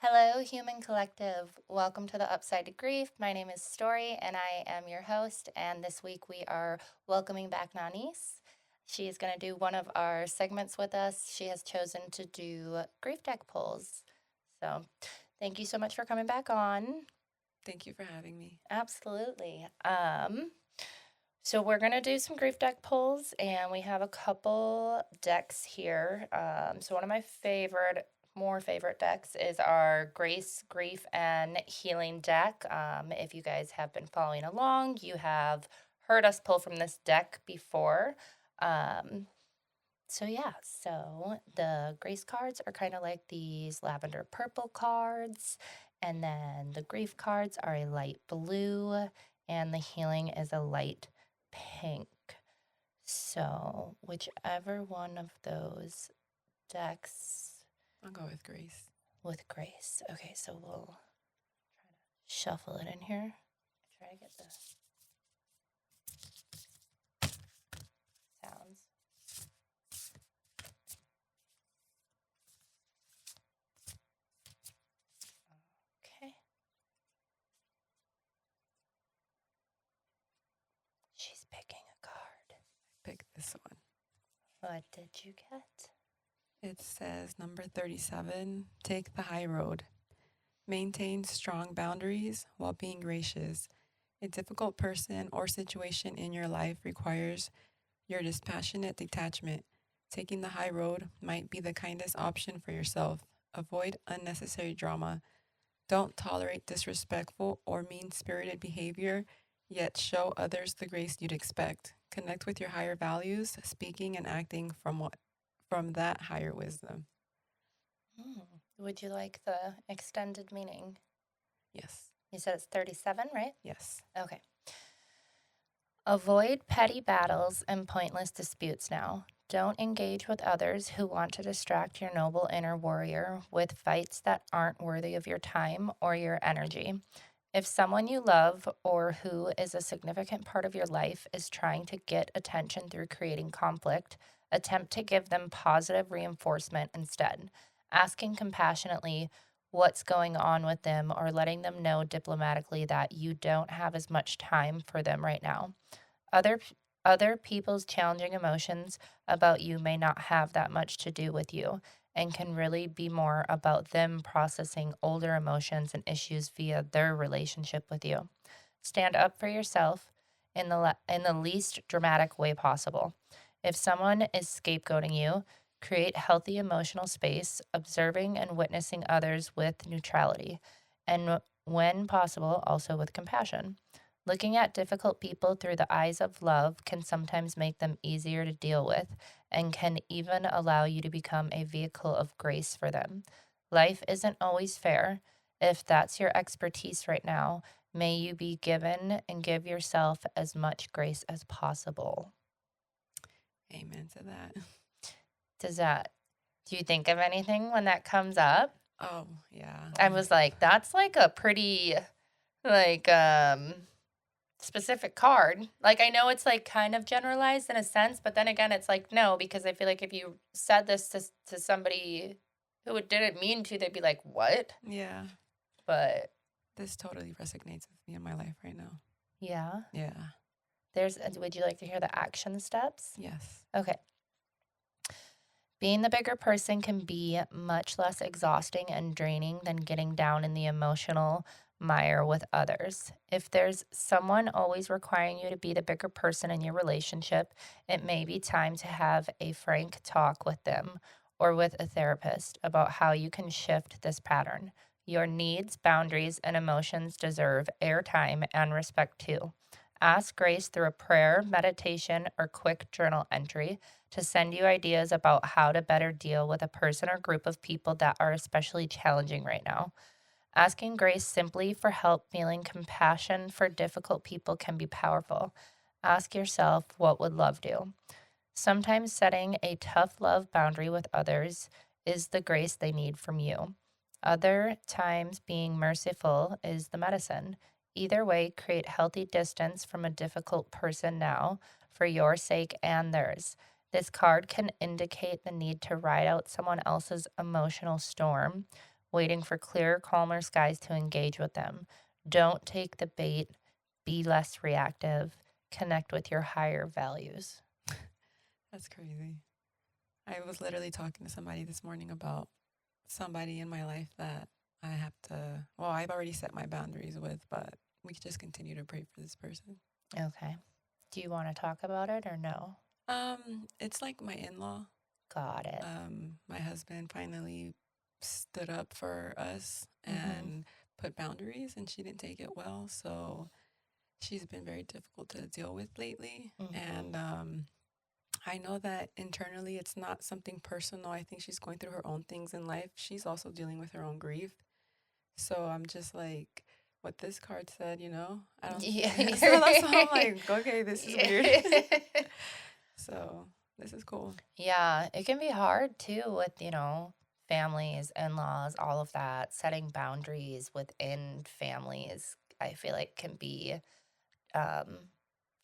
Hello, Human Collective. Welcome to the Upside to Grief. My name is Story, and I am your host. And this week we are welcoming back Naniece. She is going to do one of our segments with us. She has chosen to do grief deck pulls. So, thank you so much for coming back on. Thank you for having me. Absolutely. So we're gonna do some grief deck pulls, and we have a couple decks here. So one of my more favorite decks is our Grace, Grief, and Healing deck. If you guys have been following along, you have heard us pull from this deck before. So yeah, so the Grace cards are kind of like these lavender purple cards, and then the Grief cards are a light blue, and the Healing is a light pink. So, whichever one of those decks I'll go with Grace. with Grace. Okay, so we'll try to shuffle it in here. Try to get the sounds. Okay. She's picking a card. Pick this one. What did you get? It says number 37, take the high road. Maintain strong boundaries while being gracious. A difficult person or situation in your life requires your dispassionate detachment. Taking the high road might be the kindest option for yourself. Avoid unnecessary drama. Don't tolerate disrespectful or mean spirited behavior, yet show others the grace you'd expect. Connect with your higher values, speaking and acting from that higher wisdom. Would you like the extended meaning? Yes. You said it's 37, right? Yes. Okay. Avoid petty battles and pointless disputes now. Don't engage with others who want to distract your noble inner warrior with fights that aren't worthy of your time or your energy. If someone you love or who is a significant part of your life is trying to get attention through creating conflict, attempt to give them positive reinforcement instead, asking compassionately what's going on with them or letting them know diplomatically that you don't have as much time for them right now. Other other people's challenging emotions about you may not have that much to do with you and can really be more about them processing older emotions and issues via their relationship with you. Stand up for yourself in the least dramatic way possible. If someone is scapegoating you, create healthy emotional space, observing and witnessing others with neutrality, and when possible, also with compassion. Looking at difficult people through the eyes of love can sometimes make them easier to deal with and can even allow you to become a vehicle of grace for them. Life isn't always fair. If that's your expertise right now, may you be given and give yourself as much grace as possible. Amen to that. Do you think of anything when that comes up? Oh, yeah. I was like, that's like a pretty, like, specific card. Like, I know it's like kind of generalized in a sense, but then again, it's like, no, because I feel like if you said this to somebody who didn't mean to, they'd be like, what? Yeah. But This totally resonates with me in my life right now. yeah, Yeah. would you like to hear the action steps? Yes. Okay. Being the bigger person can be much less exhausting and draining than getting down in the emotional mire with others. If there's someone always requiring you to be the bigger person in your relationship, it may be time to have a frank talk with them or with a therapist about how you can shift this pattern. Your needs, boundaries, and emotions deserve airtime and respect too. Ask Grace through a prayer, meditation, or quick journal entry to send you ideas about how to better deal with a person or group of people that are especially challenging right now. Asking Grace simply for help feeling compassion for difficult people can be powerful. Ask yourself, what would love do? Sometimes setting a tough love boundary with others is the grace they need from you. Other times, being merciful is the medicine. Either way, create healthy distance from a difficult person now for your sake and theirs. This card can indicate the need to ride out someone else's emotional storm waiting for clearer, calmer skies to engage with them. Don't take the bait. Be less reactive. Connect with your higher values. That's crazy. I was literally talking to somebody this morning about somebody in my life that I have to, well, I've already set my boundaries with, but we could just continue to pray for this person. Okay. Do you want to talk about it or no? It's like my in-law. Got it. My husband finally stood up for us Mm-hmm. and put boundaries, and she didn't take it well. So she's been very difficult to deal with lately. Mm-hmm. And I know that internally it's not something personal. I think she's going through her own things in life. She's also dealing with her own grief. So I'm just like, what this card said, I don't. Yeah. So that's why I'm like, okay, this is weird. Yeah. So this is cool. Yeah, it can be hard too with, families, in-laws, all of that. Setting boundaries within families, I feel like can be um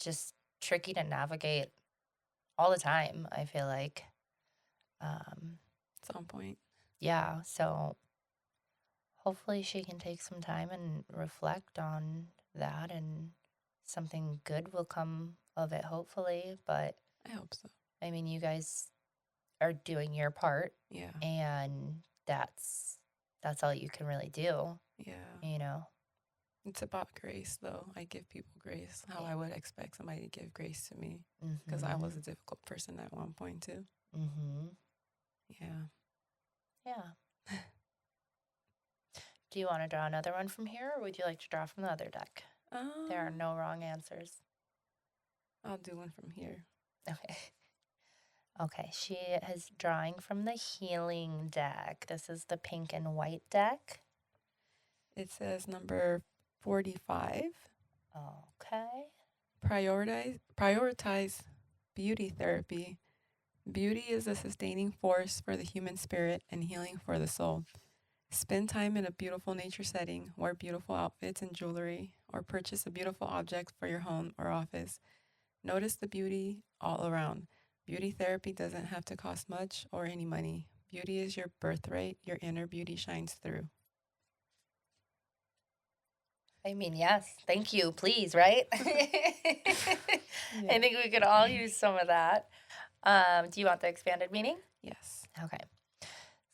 just tricky to navigate all the time, I feel like. Um At some point. yeah, so hopefully she can take some time and reflect on that and something good will come of it hopefully, but I hope so. I mean, you guys are doing your part Yeah. and that's all you can really do, Yeah. you know. It's about grace, though. I give people grace, how I would expect somebody to give grace to me, because I Mhm. was a difficult person at one point, too. Mhm. Yeah. Yeah. Do you want to draw another one from here or would you like to draw from the other deck? There are Um, no wrong answers. I'll do one from here. Okay. Okay, she is drawing from the healing deck. This is the pink and white deck. It says number 45. Okay. Prioritize beauty therapy. Beauty is a sustaining force for the human spirit and healing for the soul. Spend time in a beautiful nature setting, wear beautiful outfits and jewelry, or purchase a beautiful object for your home or office. Notice the beauty all around. Beauty therapy doesn't have to cost much or any money. Beauty is your birthright. Your inner beauty shines through. I mean, yes. Thank you. Please, right? Yeah. I think we could all use some of that. Do you want the expanded meaning? Yes. Okay.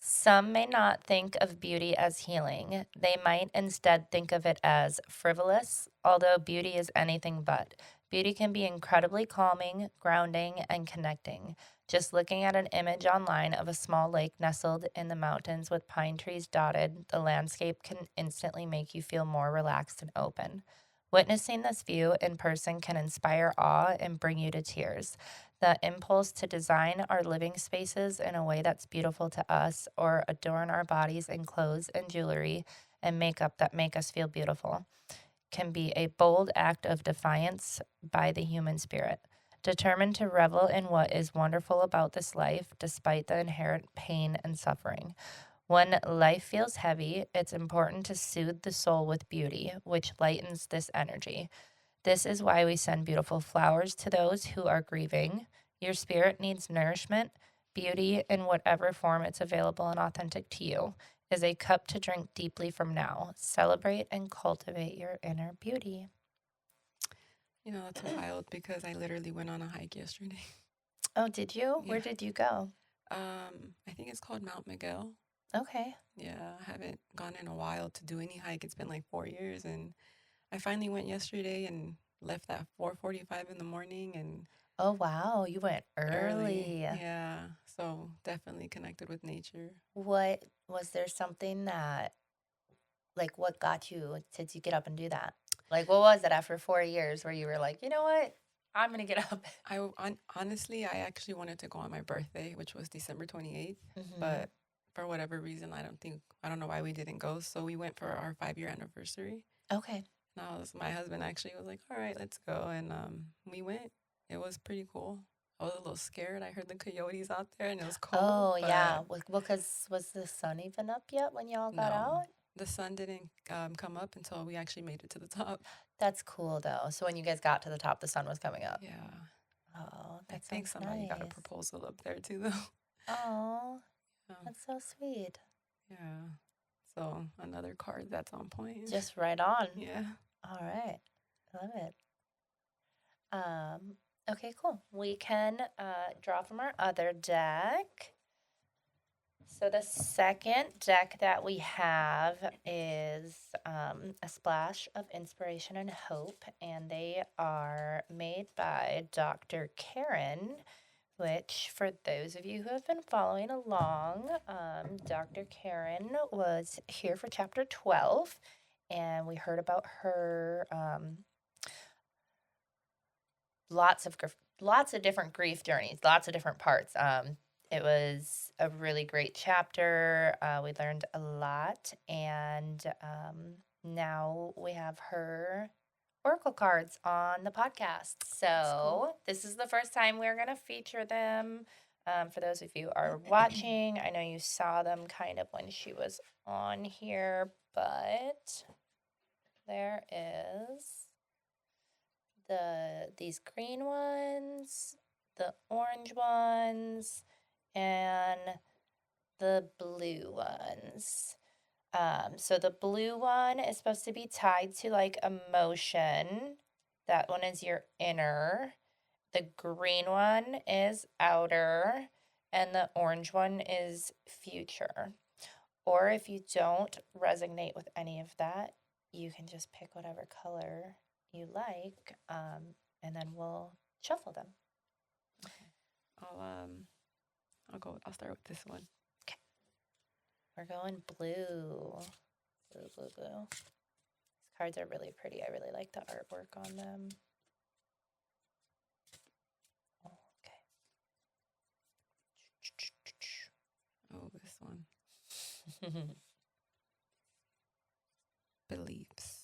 Some may not think of beauty as healing. They might instead think of it as frivolous, although beauty is anything but. Beauty can be incredibly calming, grounding, and connecting. Just looking at an image online of a small lake nestled in the mountains with pine trees dotted, the landscape can instantly make you feel more relaxed and open. Witnessing this view in person can inspire awe and bring you to tears. The impulse to design our living spaces in a way that's beautiful to us or adorn our bodies in clothes and jewelry and makeup that make us feel beautiful can be a bold act of defiance by the human spirit. Determined to revel in what is wonderful about this life despite the inherent pain and suffering. When life feels heavy, it's important to soothe the soul with beauty, which lightens this energy. This is why we send beautiful flowers to those who are grieving. Your spirit needs nourishment. Beauty, in whatever form it's available and authentic to you, is a cup to drink deeply from now. Celebrate and cultivate your inner beauty. That's wild because I literally went on a hike yesterday. Oh, did you? Yeah. Where did you go? I think it's called Mount Miguel. Okay. Yeah, I haven't gone in a while to do any hike. It's been like 4 years, and I finally went yesterday and left at 4:45 in the morning and Oh, wow. You went early. early. Yeah, so definitely connected with nature. What was there something that, like, what got you to get up and do that? Like, what was it after 4 years where you were like, you know what? I'm going to get up? Honestly, I actually wanted to go on my birthday, which was December 28th, Hmm. but for whatever reason, I don't know why we didn't go. So we went for our 5 year anniversary. Okay. And my husband actually was like, all right, let's go. And we went. It was pretty cool. I was a little scared. I heard the coyotes out there and it was cold, Oh, yeah. but Because was the sun even up yet when y'all got no, out? the sun didn't come up until we actually made it to the top. That's cool, though. So when you guys got to the top, the sun was coming up. Yeah. Oh, I that think sounds somebody got a nice. proposal up there too, though. Oh, Yeah. that's so sweet. Yeah. So another card that's on point. Just right on. Yeah. All right. Love it. Okay, cool. We can draw from our other deck. So the second deck that we have is a splash of inspiration and hope, and they are made by Dr. Karen, which for those of you who have been following along, Dr. Karen was here for chapter 12, and we heard about her lots of different grief journeys, lots of different parts. It was a really great chapter. We learned a lot, and now we have her oracle cards on the podcast. So this is the first time we're going to feature them. For those of you who are watching, I know you saw them kind of when she was on here, but there is these green ones, the orange ones, and the blue ones. So the blue one is supposed to be tied to like emotion. That one is your inner. The green one is outer, and the orange one is future. Or if you don't resonate with any of that, you can just pick whatever color you like, and then we'll shuffle them. Okay. I'll start with this one. Okay. We're going blue. Blue, blue, blue. These cards are really pretty. I really like the artwork on them. Okay. Oh, this one. Beliefs.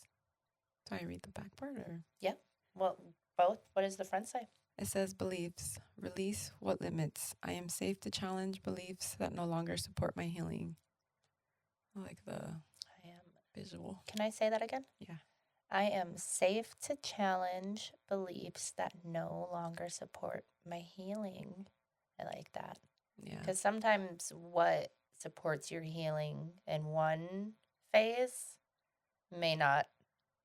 Do I read the back part or? Yeah. Well, both. What does the front say? It says beliefs. Release what limits. I am safe to challenge beliefs that no longer support my healing. I like the visual. Can I say that again? Yeah. I am safe to challenge beliefs that no longer support my healing. I like that. Yeah. Because sometimes what supports your healing in one phase may not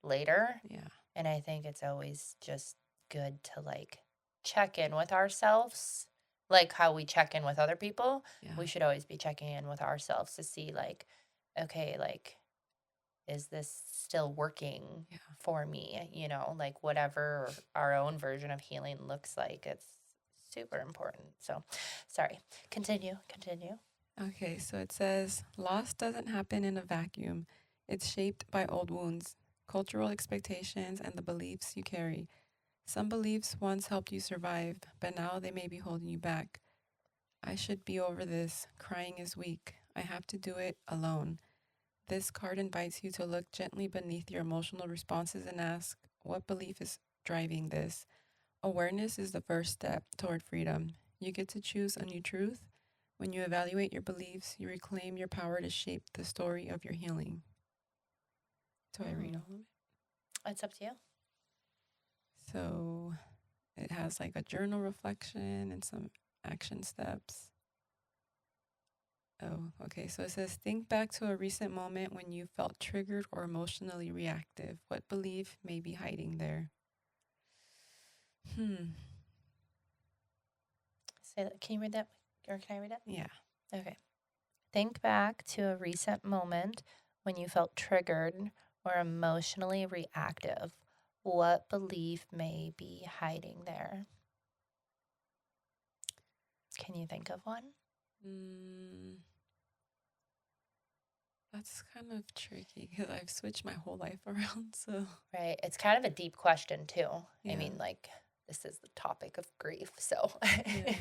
later. Yeah. And I think it's always just good to like check in with ourselves, like how we check in with other people. Yeah. We should always be checking in with ourselves to see like, okay, like, is this still working for me? You know, like whatever our own version of healing looks like, it's super important. So, sorry, continue. Okay, so it says loss doesn't happen in a vacuum. It's shaped by old wounds, cultural expectations, and the beliefs you carry. Some beliefs once helped you survive, but now they may be holding you back. I should be over this. Crying is weak. I have to do it alone. This card invites you to look gently beneath your emotional responses and ask, what belief is driving this? Awareness is the first step toward freedom. You get to choose a new truth. When you evaluate your beliefs, you reclaim your power to shape the story of your healing. Do I read all of it? It's up to you. So it has like a journal reflection and some action steps. Oh, okay. So it says, think back to a recent moment when you felt triggered or emotionally reactive. What belief may be hiding there? Say that. Can you read that? Or can I read it? Yeah. Okay. Think back to a recent moment when you felt triggered or emotionally reactive. What belief may be hiding there? Can you think of one? That's kind of tricky because I've switched my whole life around. So Right. It's kind of a deep question too. Yeah. I mean, like, this is the topic of grief. So, yeah.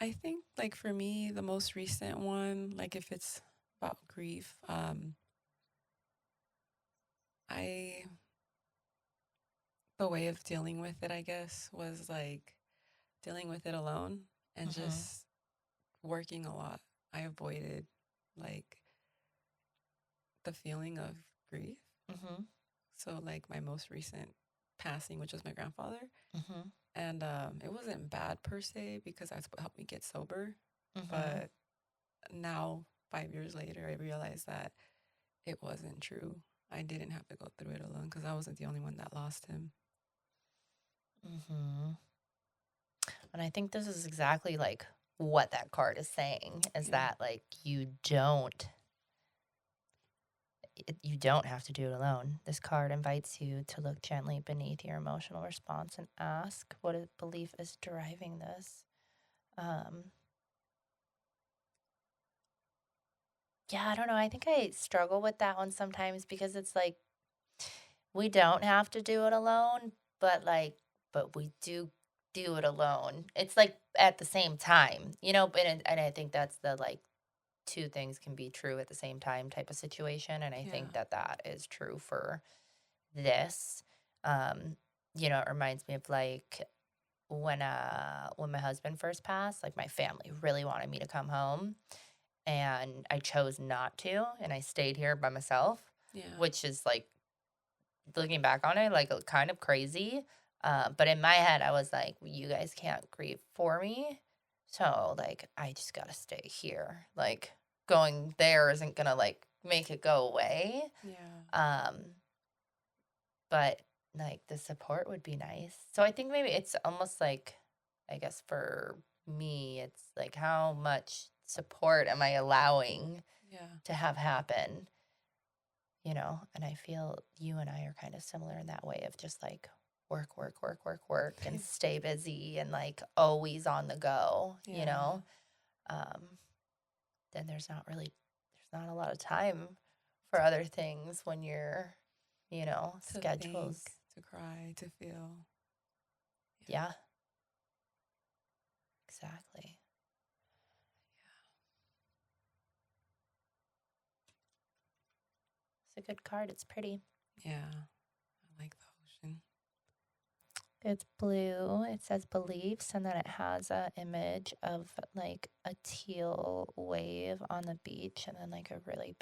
I think like for me, the most recent one, like if it's about grief, the way of dealing with it, I guess, was like dealing with it alone and just working a lot. I avoided like the feeling of grief. So like my most recent passing, which was my grandfather. Mm-hmm. And it wasn't bad per se because that's what helped me get sober. Mm-hmm. But now, 5 years later, I realized that it wasn't true. I didn't have to go through it alone because I wasn't the only one that lost him. Mm-hmm. And I think this is exactly like what that card is saying is Yeah. that like you don't have to do it alone. This card invites you to look gently beneath your emotional response and ask what a belief is driving this. Yeah, I don't know. I think I struggle with that one sometimes because it's like we don't have to do it alone, but we do it alone. It's like at the same time, and I think that's the like two things can be true at the same time type of situation, and I think Yeah. that that is true for this. Um, it reminds me of like when my husband first passed, like my family really wanted me to come home and I chose not to and I stayed here by myself, Yeah. which is like looking back on it, like kind of crazy. But in my head, I was like, well, you guys can't grieve for me. So like I just gotta stay here. Like going there isn't gonna like make it go away. Yeah. Um, but like the support would be nice. So I think maybe it's almost like I guess for me, it's like how much support am I allowing Yeah. to have happen, and I feel you and I are kind of similar in that way of just like work, work, work, work, work and stay busy and like always on the go, Yeah. um, then there's not a lot of time for other things when you're, To think, schedules. to cry, to feel. Yeah. Yeah, exactly. It's a good card. It's pretty. Yeah. I like the ocean. It's blue. It says beliefs, and then it has a image of like a teal wave on the beach, and then like a really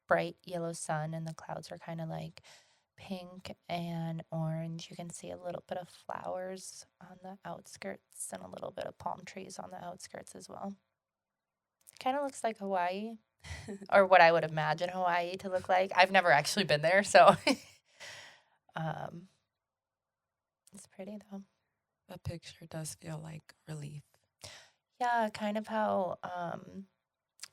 bright yellow sun, and the clouds are kind of like pink and orange. You can see a little bit of flowers on the outskirts, and a little bit of palm trees on the outskirts as well. Kind of looks like Hawaii, or what I would imagine Hawaii to look like. I've never actually been there, so um, it's pretty though. The picture does feel like relief. Yeah, kind of how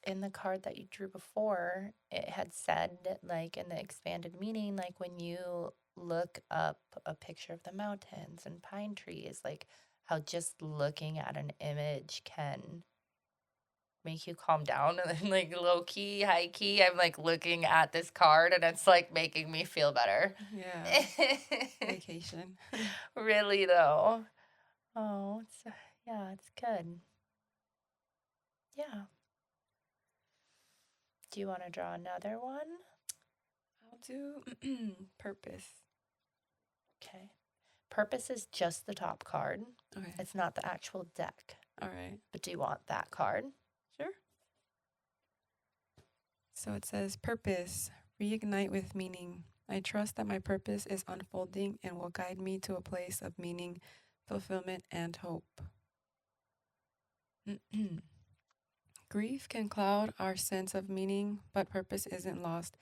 in the card that you drew before, it had said like in the expanded meaning, like when you look up a picture of the mountains and pine trees, like how just looking at an image can make you calm down and then like low key, high key, I'm like looking at this card and it's like making me feel better. Yeah. Vacation. Really though. Oh, yeah, it's good. Yeah. Do you want to draw another one? I'll do purpose. Okay. Purpose is just the top card. Okay. It's not the actual deck. All right. But do you want that card? Sure. So it says purpose, reignite with meaning. I trust that my purpose is unfolding and will guide me to a place of meaning, fulfillment, and hope. Grief can cloud our sense of meaning, but purpose isn't lost.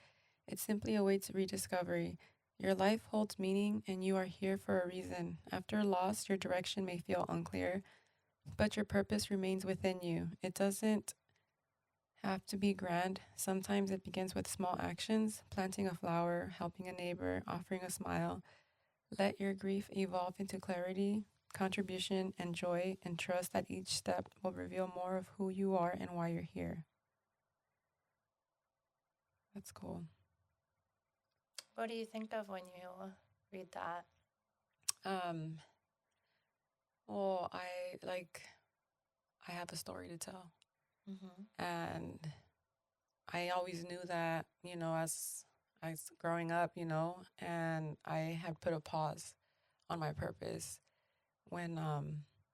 It simply awaits rediscovery. Your life holds meaning, and you are here for a reason. After loss, your direction may feel unclear, but your purpose remains within you. It doesn't have to be grand. Sometimes it begins with small actions, planting a flower, helping a neighbor, offering a smile. Let your grief evolve into clarity, contribution, and joy, and trust that each step will reveal more of who you are and why you're here. That's cool. What do you think of when you read that? Um, well, I have a story to tell. Mm-hmm. And I always knew that, as growing up, and I had put a pause on my purpose when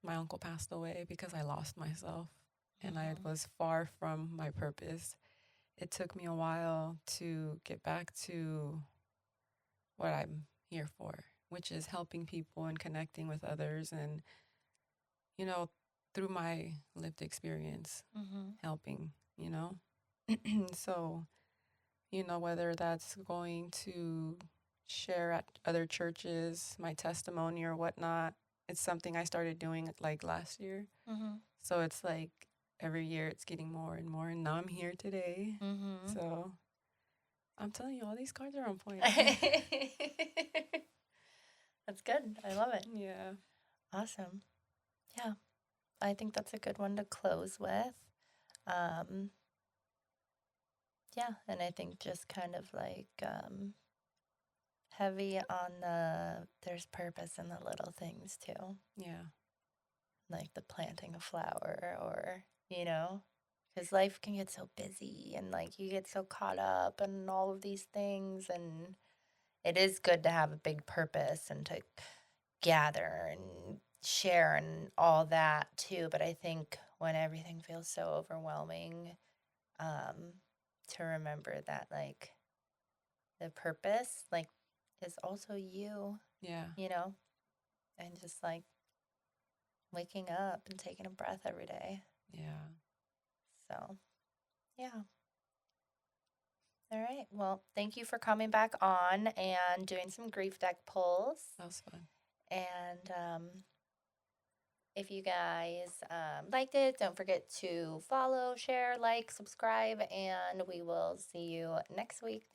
my uncle passed away because I lost myself and I Mm-hmm. was far from my purpose. It took me a while to get back to what I'm here for. which is helping people and connecting with others. And, you know, through my lived experience, helping, you know. So, you know, whether that's going to share at other churches, my testimony or whatnot, it's something I started doing like last year. So it's like every year it's getting more and more. And now I'm here today. So I'm telling you, all these cards are on point. That's good. I love it. Yeah. Awesome. Yeah. I think that's a good one to close with. Yeah. And I think just kind of like heavy on there's purpose in the little things too. Yeah. Like the planting a flower or, you know, because life can get so busy and like you get so caught up in all of these things. And it is good to have a big purpose and to gather and share and all that too. But I think when everything feels so overwhelming, to remember that like the purpose like is also you, Yeah. you know, and just like waking up and taking a breath every day. Yeah. So, yeah. All right. Well, thank you for coming back on and doing some grief deck pulls. That was fun. And if you guys liked it, don't forget to follow, share, like, subscribe, and we will see you next week.